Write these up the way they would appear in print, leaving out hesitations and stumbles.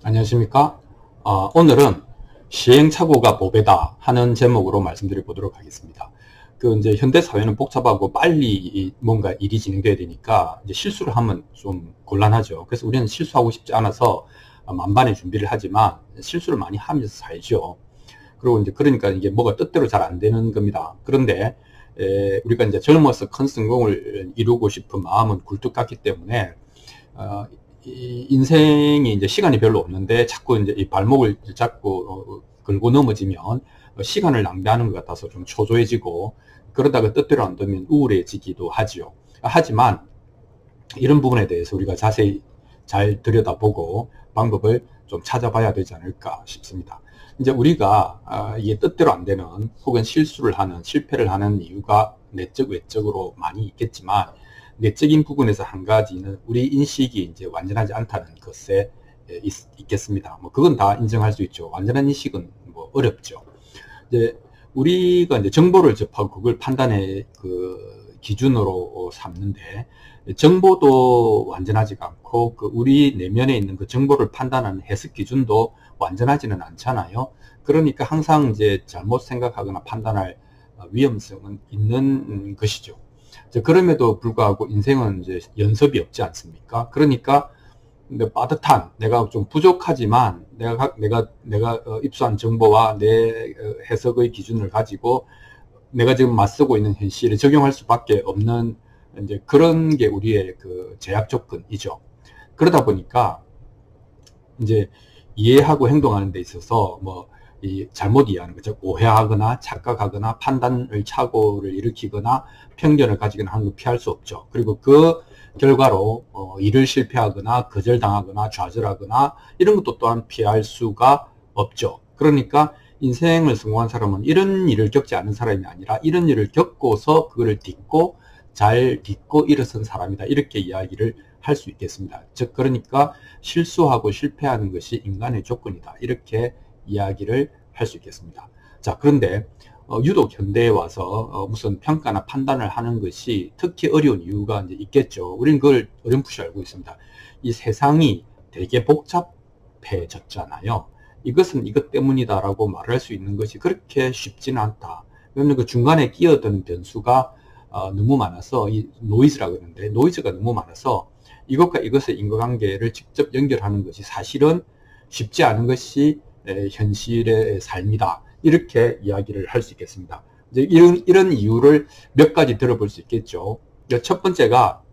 안녕하십니까? 오늘은 시행착오가 보배다 하는 제목으로 말씀드려 보도록 하겠습니다. 이제 현대 사회는 복잡하고 빨리 뭔가 일이 진행돼야 되니까 이제 실수를 하면 좀 곤란하죠. 그래서 우리는 실수하고 싶지 않아서 만반의 준비를 하지만 실수를 많이 하면서 살죠. 그리고 이제 그러니까 이게 뭐가 뜻대로 잘 안 되는 겁니다. 그런데 우리가 이제 젊어서 큰 성공을 이루고 싶은 마음은 굴뚝 같기 때문에 이 인생이 이제 시간이 별로 없는데 자꾸 이제 이 발목을 잡고 걸고 넘어지면 시간을 낭비하는 것 같아서 좀 초조해지고 그러다가 뜻대로 안 되면 우울해지기도 하지요. 하지만 이런 부분에 대해서 우리가 자세히 잘 들여다보고 방법을 좀 찾아봐야 되지 않을까 싶습니다. 이제 우리가 이게 뜻대로 안 되는 혹은 실수를 하는 실패를 하는 이유가 내적 외적으로 많이 있겠지만 내적인 부분에서 한 가지는 우리 인식이 이제 완전하지 않다는 것에 있겠습니다. 뭐 그건 다 인정할 수 있죠. 완전한 인식은 뭐 어렵죠. 이제 우리가 이제 정보를 접하고 그걸 판단의 그 기준으로 삼는데 정보도 완전하지가 않고 그 우리 내면에 있는 그 정보를 판단하는 해석 기준도 완전하지는 않잖아요. 그러니까 항상 이제 잘못 생각하거나 판단할 위험성은 있는 것이죠. 그럼에도 불구하고 인생은 이제 연습이 없지 않습니까? 그러니까 빠듯한 내가 좀 부족하지만 내가 입수한 정보와 내 해석의 기준을 가지고 내가 지금 맞서고 있는 현실에 적용할 수밖에 없는 이제 그런 게 우리의 그 제약 조건이죠. 그러다 보니까 이제 이해하고 행동하는 데 있어서 이 잘못 이해하는 거죠. 오해하거나 착각하거나 판단을 착오를 일으키거나 편견을 가지거나 하는 걸 피할 수 없죠. 그리고 그 결과로 일을 실패하거나 거절당하거나 좌절하거나 이런 것도 또한 피할 수가 없죠. 그러니까 인생을 성공한 사람은 이런 일을 겪지 않은 사람이 아니라 이런 일을 겪고서 그거를 잘 딛고 일어선 사람이다. 이렇게 이야기를 할 수 있겠습니다. 즉 그러니까 실수하고 실패하는 것이 인간의 조건이다. 이렇게 이야기를 할 수 있겠습니다. 자, 그런데 유독 현대에 와서 무슨 평가나 판단을 하는 것이 특히 어려운 이유가 이제 있겠죠. 우리는 그걸 어렴풋이 알고 있습니다. 이 세상이 되게 복잡해졌잖아요. 이것은 이것 때문이다라고 말할 수 있는 것이 그렇게 쉽지는 않다. 왜냐하면 그 중간에 끼어드는 변수가 너무 많아서 이 노이즈라 그러는데 노이즈가 너무 많아서 이것과 이것의 인과관계를 직접 연결하는 것이 사실은 쉽지 않은 것이 현실의 삶이다. 이렇게 이야기를 할 수 있겠습니다. 이제 이런 이유를 몇 가지 들어볼 수 있겠죠. 첫 번째가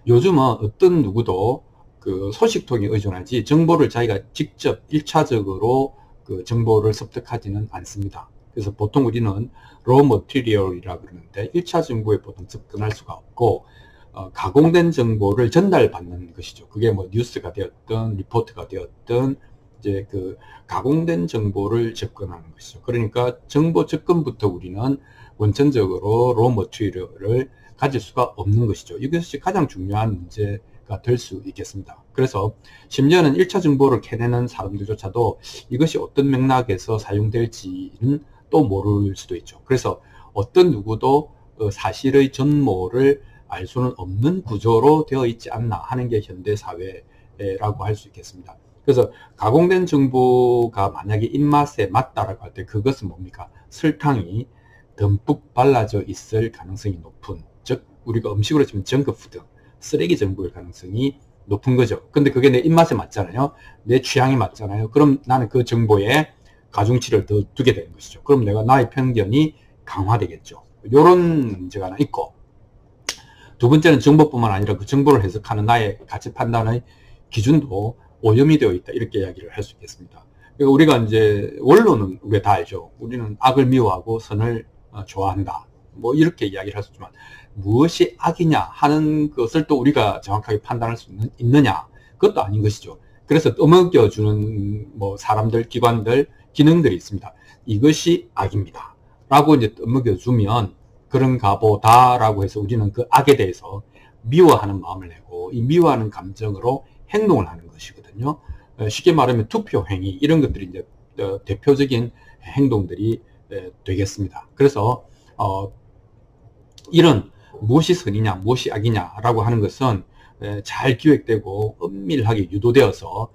요즘은 어떤 누구도 그 소식통에 의존하지 정보를 자기가 직접 1차적으로 그 정보를 습득하지는 않습니다. 그래서 보통 우리는 raw material이라고 그러는데 1차 정보에 보통 접근할 수가 없고 가공된 정보를 전달받는 것이죠. 그게 뭐 뉴스가 되었든 리포트가 되었든 이제 그 가공된 정보를 접근하는 것이죠. 그러니까 정보 접근부터 우리는 원천적으로 raw material을 가질 수가 없는 것이죠. 이것이 가장 중요한 문제가 될 수 있겠습니다. 그래서 심지어는 1차 정보를 캐내는 사람들조차도 이것이 어떤 맥락에서 사용될지는 또 모를 수도 있죠. 그래서 어떤 누구도 사실의 전모를 알 수는 없는 구조로 되어 있지 않나 하는 게 현대사회라고 할 수 있겠습니다. 그래서 가공된 정보가 만약에 입맛에 맞다라고 할 때 그것은 뭡니까? 설탕이 듬뿍 발라져 있을 가능성이 높은, 즉 우리가 음식으로 치면 정크푸드, 쓰레기 정보일 가능성이 높은 거죠. 근데 그게 내 입맛에 맞잖아요. 내 취향에 맞잖아요. 그럼 나는 그 정보에 가중치를 더 두게 되는 것이죠. 그럼 나의 편견이 강화되겠죠. 이런 문제가 하나 있고, 두 번째는 정보뿐만 아니라 그 정보를 해석하는 나의 가치 판단의 기준도 오염이 되어 있다. 이렇게 이야기를 할 수 있겠습니다. 그러니까 우리가 이제 원론은 우리가 다 알죠. 우리는 악을 미워하고 선을 좋아한다. 뭐 이렇게 이야기를 할 수 있지만 무엇이 악이냐 하는 것을 또 우리가 정확하게 판단할 수 있느냐, 그것도 아닌 것이죠. 그래서 떠먹여주는 뭐 사람들, 기관들, 기능들이 있습니다. 이것이 악입니다 라고 이제 떠먹여주면 그런가 보다라고 해서 우리는 그 악에 대해서 미워하는 마음을 내고 이 미워하는 감정으로 행동을 하는 것이거든요. 쉽게 말하면 투표 행위, 이런 것들이 이제 대표적인 행동들이 되겠습니다. 그래서 이런 무엇이 선이냐 무엇이 악이냐 라고 하는 것은 잘 기획되고 은밀하게 유도되어서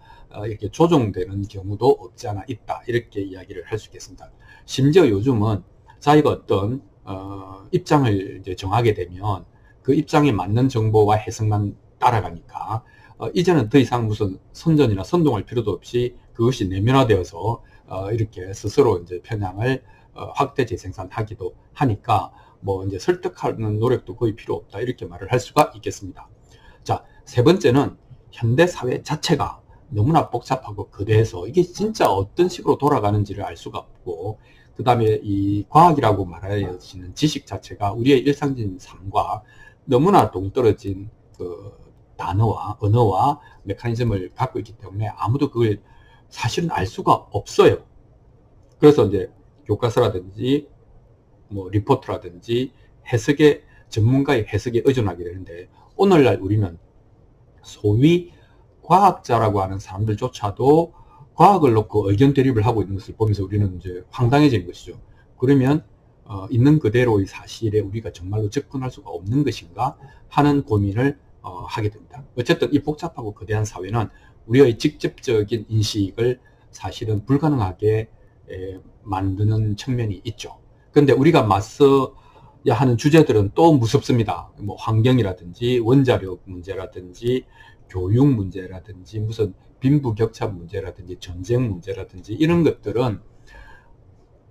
이렇게 조종되는 경우도 없지 않아 있다. 이렇게 이야기를 할 수 있겠습니다. 심지어 요즘은 자기가 어떤 입장을 이제 정하게 되면 그 입장에 맞는 정보와 해석만 따라가니까 이제는 더 이상 무슨 선전이나 선동할 필요도 없이 그것이 내면화되어서 이렇게 스스로 이제 편향을 확대 재생산하기도 하니까 뭐 이제 설득하는 노력도 거의 필요 없다 이렇게 말을 할 수가 있겠습니다. 자, 세 번째는 현대 사회 자체가 너무나 복잡하고 거대해서 이게 진짜 어떤 식으로 돌아가는지를 알 수가 없고, 그 다음에 이 과학이라고 말하여지는 지식 자체가 우리의 일상적인 삶과 너무나 동떨어진 그 단어와 언어와 메커니즘을 갖고 있기 때문에 아무도 그걸 사실은 알 수가 없어요. 그래서 이제 교과서라든지 뭐 리포트라든지 해석의 전문가의 해석에 의존하게 되는데, 오늘날 우리는 소위 과학자라고 하는 사람들조차도 과학을 놓고 의견 대립을 하고 있는 것을 보면서 우리는 이제 황당해진 것이죠. 그러면 있는 그대로의 사실에 우리가 정말로 접근할 수가 없는 것인가 하는 고민을 하게 됩니다. 어쨌든 이 복잡하고 거대한 사회는 우리의 직접적인 인식을 사실은 불가능하게 만드는 측면이 있죠. 그런데 우리가 맞서야 하는 주제들은 또 무섭습니다. 뭐 환경이라든지 원자력 문제라든지 교육 문제라든지 무슨 빈부격차 문제라든지 전쟁 문제라든지 이런 것들은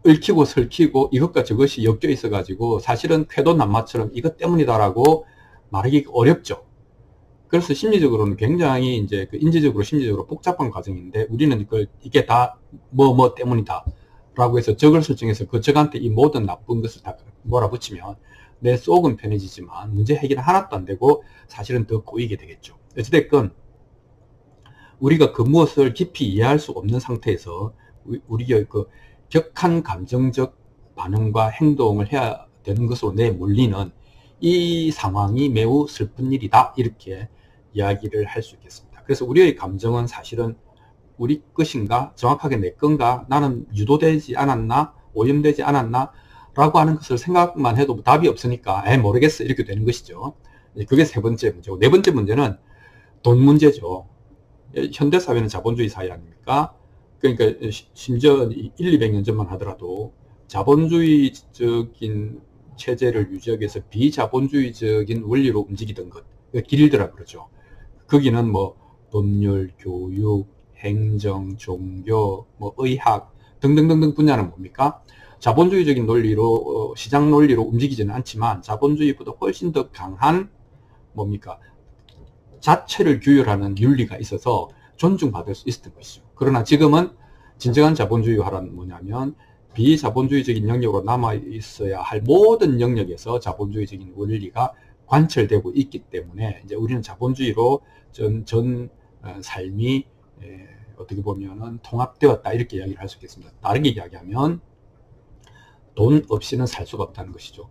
얽히고 설키고 이것과 저것이 엮여 있어 가지고 사실은 쾌도난마처럼 이것 때문이다라고 말하기 어렵죠. 그래서 심리적으로는 굉장히 이제 그 인지적으로 심리적으로 복잡한 과정인데, 우리는 이게 다 뭐 때문이다 라고 해서 적을 설정해서 그 적한테 이 모든 나쁜 것을 다 몰아붙이면 내 속은 편해지지만 문제 해결은 하나도 안 되고 사실은 더 꼬이게 되겠죠. 어찌됐건 우리가 그 무엇을 깊이 이해할 수 없는 상태에서 우리의 그 격한 감정적 반응과 행동을 해야 되는 것으로 내몰리는 이 상황이 매우 슬픈 일이다, 이렇게 이야기를 할 수 있겠습니다. 그래서 우리의 감정은 사실은 우리 것인가, 정확하게 내 건가, 나는 유도되지 않았나, 오염되지 않았나 라고 하는 것을 생각만 해도 답이 없으니까 모르겠어 이렇게 되는 것이죠. 그게 세 번째 문제고, 네 번째 문제는 돈 문제죠. 현대사회는 자본주의 사회 아닙니까? 그러니까 심지어 1,200년 전만 하더라도 자본주의적인 체제를 유지하기 위해서 비자본주의적인 원리로 움직이던 것, 길드라 그러죠. 거기는 뭐 법률, 교육, 행정, 종교, 뭐 의학 등등등등 분야는 뭡니까? 자본주의적인 논리로 시장 논리로 움직이지는 않지만 자본주의보다 훨씬 더 강한 뭡니까? 자체를 규율하는 윤리가 있어서 존중받을 수 있었던 것이죠. 그러나 지금은 진정한 자본주의화란 뭐냐면 비자본주의적인 영역으로 남아있어야 할 모든 영역에서 자본주의적인 원리가 관철되고 있기 때문에 이제 우리는 자본주의로 전 삶이 어떻게 보면은 통합되었다, 이렇게 이야기를 할 수 있겠습니다. 다르게 이야기하면 돈 없이는 살 수가 없다는 것이죠.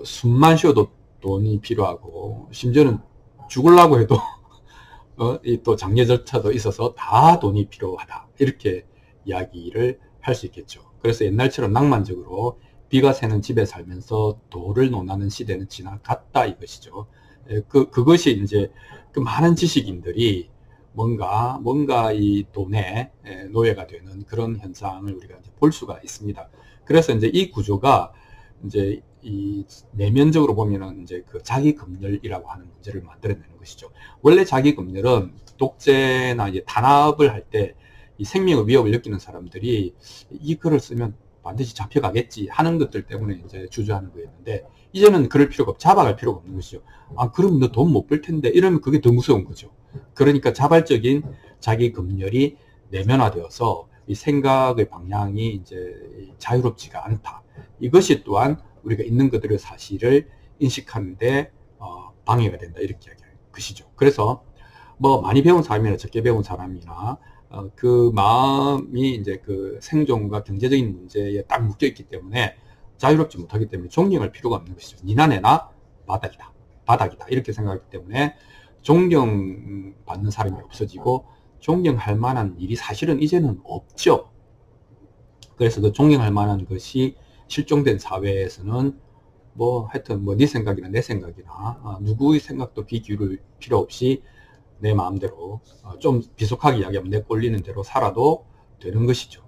숨만 쉬어도 돈이 필요하고, 심지어는 죽으려고 해도 또 장례 절차도 있어서 다 돈이 필요하다, 이렇게 이야기를 할 수 있겠죠. 그래서 옛날처럼 낭만적으로 비가 새는 집에 살면서 돌을 논하는 시대는 지나갔다, 이것이죠. 그것이 이제 그 많은 지식인들이 뭔가 이 돈의 노예가 되는 그런 현상을 우리가 이제 볼 수가 있습니다. 그래서 이제 이 구조가 이제 이 내면적으로 보면은 이제 그 자기검열이라고 하는 문제를 만들어내는 것이죠. 원래 자기검열은 독재나 이제 탄압을 할 때 이 생명의 위협을 느끼는 사람들이 이 글을 쓰면 반드시 잡혀가겠지 하는 것들 때문에 이제 주저하는 거였는데, 이제는 그럴 필요가 잡아갈 필요가 없는 것이죠. 그럼 너 돈 못 벌 텐데 이러면 그게 더 무서운 거죠. 그러니까 자발적인 자기검열이 내면화되어서 이 생각의 방향이 이제 자유롭지가 않다. 이것이 또한 우리가 있는 그대로의 사실을 인식하는데 방해가 된다, 이렇게 이야기할 것이죠. 그래서 뭐 많이 배운 사람이나 적게 배운 사람이나 그 마음이 이제 그 생존과 경제적인 문제에 딱 묶여 있기 때문에 자유롭지 못하기 때문에 존경할 필요가 없는 것이죠. 니나 내나 바닥이다 이렇게 생각하기 때문에 존경받는 사람이 없어지고 존경할 만한 일이 사실은 이제는 없죠. 그래서 그 존경할 만한 것이 실종된 사회에서는 뭐 하여튼 뭐 네 생각이나 내 생각이나 누구의 생각도 귀 기울일 필요 없이 내 마음대로 좀 비속하게 이야기하면 내 꼴리는 대로 살아도 되는 것이죠.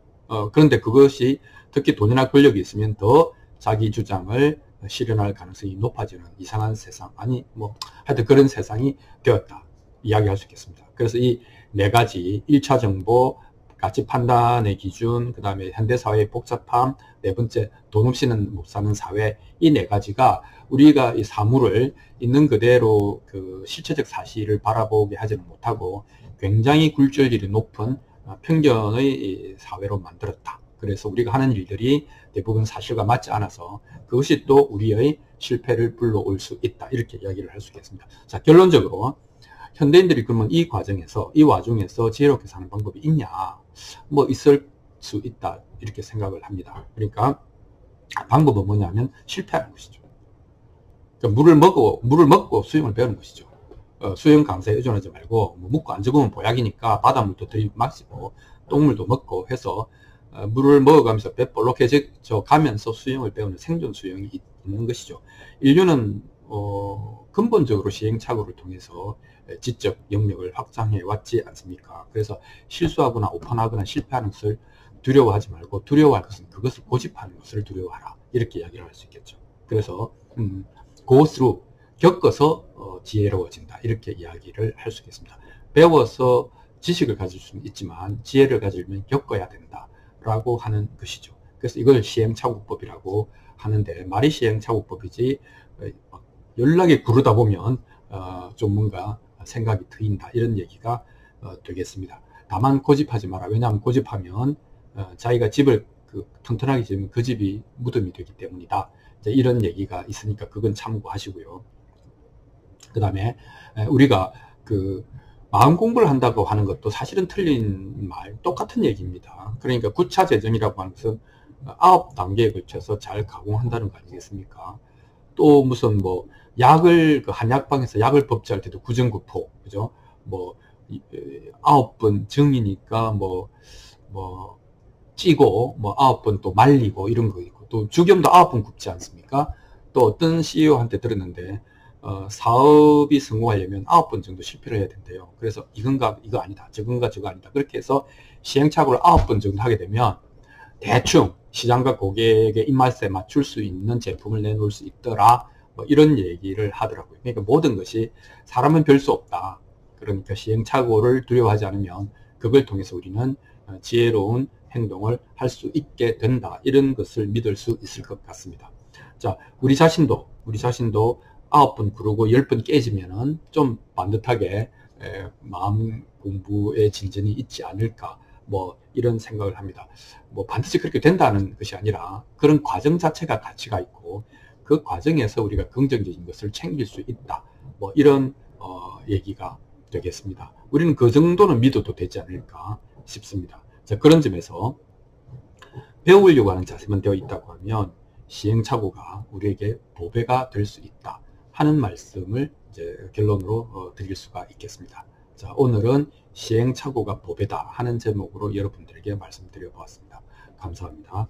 그런데 그것이 특히 돈이나 권력이 있으면 더 자기 주장을 실현할 가능성이 높아지는 이상한 세상, 아니 뭐 하여튼 그런 세상이 되었다 이야기할 수 있겠습니다. 그래서 이 네 가지 1차 정보, 가치 판단의 기준, 그 다음에 현대사회의 복잡함, 네 번째 돈 없이는 못 사는 사회, 이 네 가지가 우리가 이 사물을 있는 그대로 그 실체적 사실을 바라보게 하지는 못하고 굉장히 굴절률이 높은 편견의 사회로 만들었다. 그래서 우리가 하는 일들이 대부분 사실과 맞지 않아서 그것이 또 우리의 실패를 불러올 수 있다. 이렇게 이야기를 할 수 있겠습니다. 자, 결론적으로 현대인들이 그러면 이 과정에서, 이 와중에서 지혜롭게 사는 방법이 있냐? 뭐 있을 수 있다. 이렇게 생각을 합니다. 그러니까 방법은 뭐냐면 실패하는 것이죠. 그러니까 물을 먹고 수영을 배우는 것이죠. 수영 강사에 의존하지 말고 뭐 묵고 안 죽으면 보약이니까 바닷물도 들이마시고 똥물도 먹고 해서 물을 먹어가면서 배 볼록해져 가면서 수영을 배우는 생존 수영이 있는 것이죠. 인류는 근본적으로 시행착오를 통해서 지적 영역을 확장해 왔지 않습니까? 그래서 실수하거나 오판하거나 실패하는 것을 두려워하지 말고 두려워할 것은 그것을 고집하는 것을 두려워하라. 이렇게 이야기를 할 수 있겠죠. 그래서 go through, 겪어서 지혜로워진다. 이렇게 이야기를 할 수 있겠습니다. 배워서 지식을 가질 수는 있지만 지혜를 가지려면 겪어야 된다. 라고 하는 것이죠. 그래서 이걸 시행착오법이라고 하는데 말이 시행착오법이지 연락이 구르다 보면 좀 뭔가 생각이 트인다 이런 얘기가 되겠습니다. 다만 고집하지 마라. 왜냐하면 고집하면 자기가 집을 튼튼하게 지으면 그 집이 무덤이 되기 때문이다. 이런 얘기가 있으니까 그건 참고하시고요. 그 다음에 우리가 마음 공부를 한다고 하는 것도 사실은 틀린 말, 똑같은 얘기입니다. 그러니까 구차 재정이라고 하는 것은 9단계에 걸쳐서 잘 가공한다는 거 아니겠습니까? 또 무슨 뭐 약을 한약방에서 약을 법제할 때도 구정구포, 그죠? 뭐 9번 정이니까 뭐 찌고 뭐 9번 또 말리고 이런 거 있고 또 주겸도 9번 굽지 않습니까? 또 어떤 CEO한테 들었는데 사업이 성공하려면 9번 정도 실패를 해야 된대요. 그래서 이건가 이거 아니다, 저건가 저거 아니다. 그렇게 해서 시행착오를 9번 정도 하게 되면 대충 시장과 고객의 입맛에 맞출 수 있는 제품을 내놓을 수 있더라. 뭐 이런 얘기를 하더라고요. 그러니까 모든 것이 사람은 별 수 없다. 그러니까 시행착오를 두려워하지 않으면 그걸 통해서 우리는 지혜로운 행동을 할 수 있게 된다. 이런 것을 믿을 수 있을 것 같습니다. 자, 우리 자신도 9번 구르고 10번 깨지면은 좀 반듯하게 마음 공부의 진전이 있지 않을까. 뭐 이런 생각을 합니다. 뭐 반드시 그렇게 된다는 것이 아니라 그런 과정 자체가 가치가 있고 그 과정에서 우리가 긍정적인 것을 챙길 수 있다. 뭐 이런 얘기가 되겠습니다. 우리는 그 정도는 믿어도 되지 않을까 싶습니다. 자, 그런 점에서 배우려고 하는 자세만 되어 있다고 하면 시행착오가 우리에게 보배가 될 수 있다 하는 말씀을 이제 결론으로 드릴 수가 있겠습니다. 자, 오늘은 시행착오가 보배다 하는 제목으로 여러분들에게 말씀드려 보았습니다. 감사합니다.